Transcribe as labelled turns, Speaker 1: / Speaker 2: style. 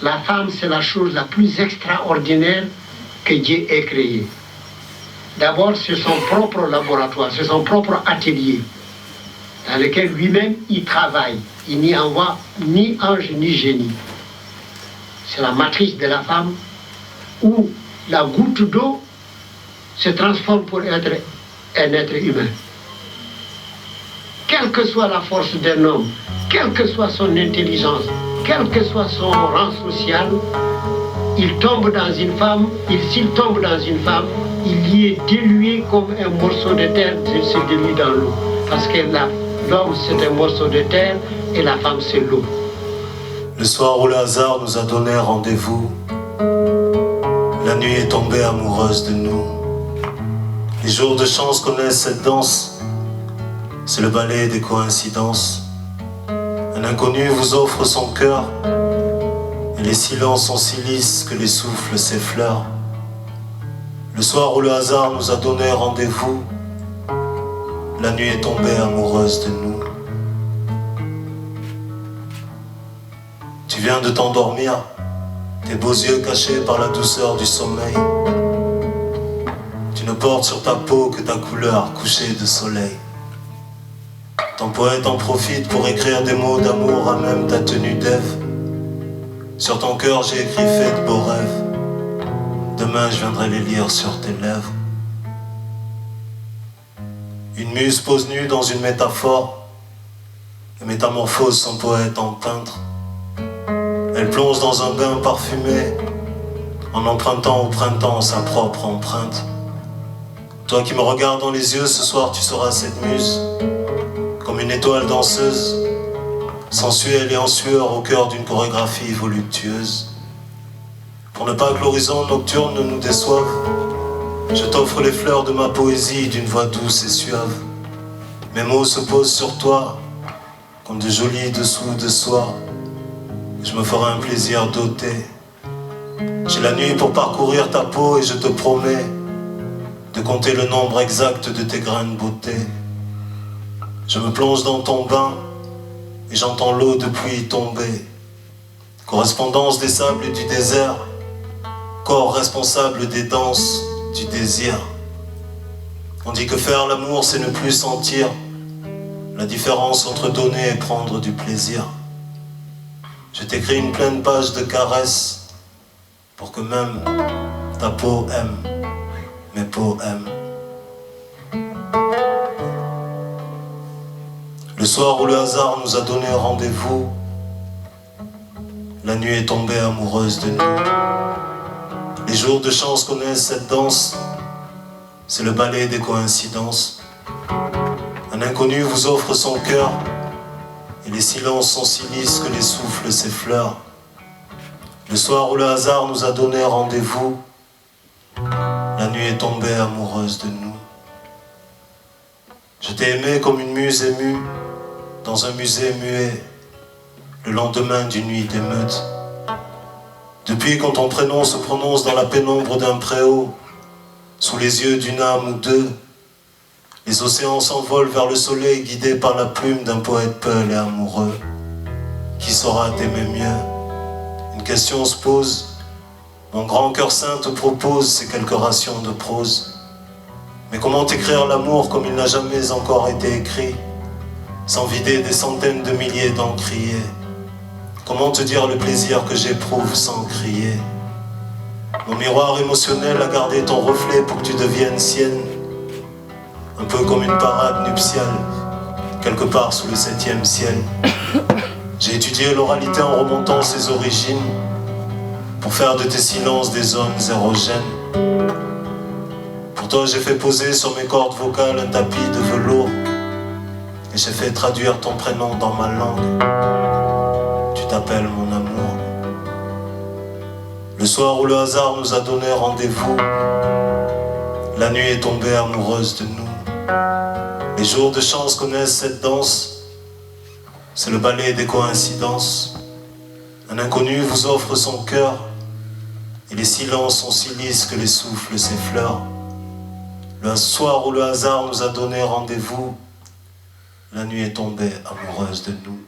Speaker 1: La femme, c'est la chose la plus extraordinaire que Dieu ait créée. D'abord, c'est son propre laboratoire, c'est son propre atelier, dans lequel lui-même il travaille. Il n'y envoie ni ange ni génie. C'est la matrice de la femme où la goutte d'eau se transforme pour être un être humain. Quelle que soit la force d'un homme, quelle que soit son intelligence, quel que soit son rang social, il tombe dans une femme, s'il tombe dans une femme, il y est dilué comme un morceau de terre se dilue dans l'eau. Parce que l'homme, c'est un morceau de terre et la femme, c'est l'eau.
Speaker 2: Le soir où le hasard nous a donné rendez-vous, la nuit est tombée amoureuse de nous. Les jours de chance connaissent cette danse, c'est le ballet des coïncidences. Un inconnu vous offre son cœur, et les silences sont si lisses que les souffles s'effleurent. Le soir où le hasard nous a donné rendez-vous, la nuit est tombée amoureuse de nous. Tu viens de t'endormir, tes beaux yeux cachés par la douceur du sommeil. Tu ne portes sur ta peau que ta couleur couchée de soleil. Ton poète en profite pour écrire des mots d'amour à même ta tenue d'Ève. Sur ton cœur j'ai écrit fait de beaux rêves. Demain je viendrai les lire sur tes lèvres. Une muse pose nue dans une métaphore et métamorphose son poète en peintre. Elle plonge dans un bain parfumé en empruntant au printemps sa propre empreinte. Toi qui me regardes dans les yeux, ce soir tu seras cette muse, comme une étoile danseuse, sensuelle et en sueur au cœur d'une chorégraphie voluptueuse. Pour ne pas que l'horizon nocturne ne nous déçoive, je t'offre les fleurs de ma poésie d'une voix douce et suave. Mes mots se posent sur toi, comme de jolis dessous de soie. Je me ferai un plaisir d'ôter. J'ai la nuit pour parcourir ta peau et je te promets de compter le nombre exact de tes grains de beauté. Je me plonge dans ton bain et j'entends l'eau de pluie tomber. Correspondance des sables et du désert, corps responsable des danses du désir. On dit que faire l'amour c'est ne plus sentir la différence entre donner et prendre du plaisir. Je t'écris une pleine page de caresses pour que même ta peau aime, mes peaux aiment. Le soir où le hasard nous a donné rendez-vous, la nuit est tombée amoureuse de nous. Les jours de chance connaissent cette danse, c'est le ballet des coïncidences. Un inconnu vous offre son cœur, et les silences sont si lisses que les souffles s'effleurent. Le soir où le hasard nous a donné rendez-vous, la nuit est tombée amoureuse de nous. Je t'ai aimé comme une muse émue, dans un musée muet, le lendemain d'une nuit d'émeute. Depuis quand ton prénom se prononce dans la pénombre d'un préau, sous les yeux d'une âme ou deux, les océans s'envolent vers le soleil guidés par la plume d'un poète peul et amoureux. Qui saura t'aimer mieux? Une question se pose. Mon grand cœur saint te propose ces quelques rations de prose. Mais comment écrire l'amour comme il n'a jamais encore été écrit, sans vider des centaines de milliers d'encriers? Comment te dire le plaisir que j'éprouve sans crier? Mon miroir émotionnel a gardé ton reflet pour que tu deviennes sienne. Un peu comme une parade nuptiale, quelque part sous le 7e ciel. J'ai étudié l'oralité en remontant ses origines, pour faire de tes silences des zones érogènes. Pour toi j'ai fait poser sur mes cordes vocales un tapis de velours, et j'ai fait traduire ton prénom dans ma langue. Tu t'appelles mon amour. Le soir où le hasard nous a donné rendez-vous, la nuit est tombée amoureuse de nous. Les jours de chance connaissent cette danse, c'est le ballet des coïncidences. Un inconnu vous offre son cœur, et les silences sont si lisses que les souffles s'effleurent. Le soir où le hasard nous a donné rendez-vous, la nuit est tombée amoureuse de nous.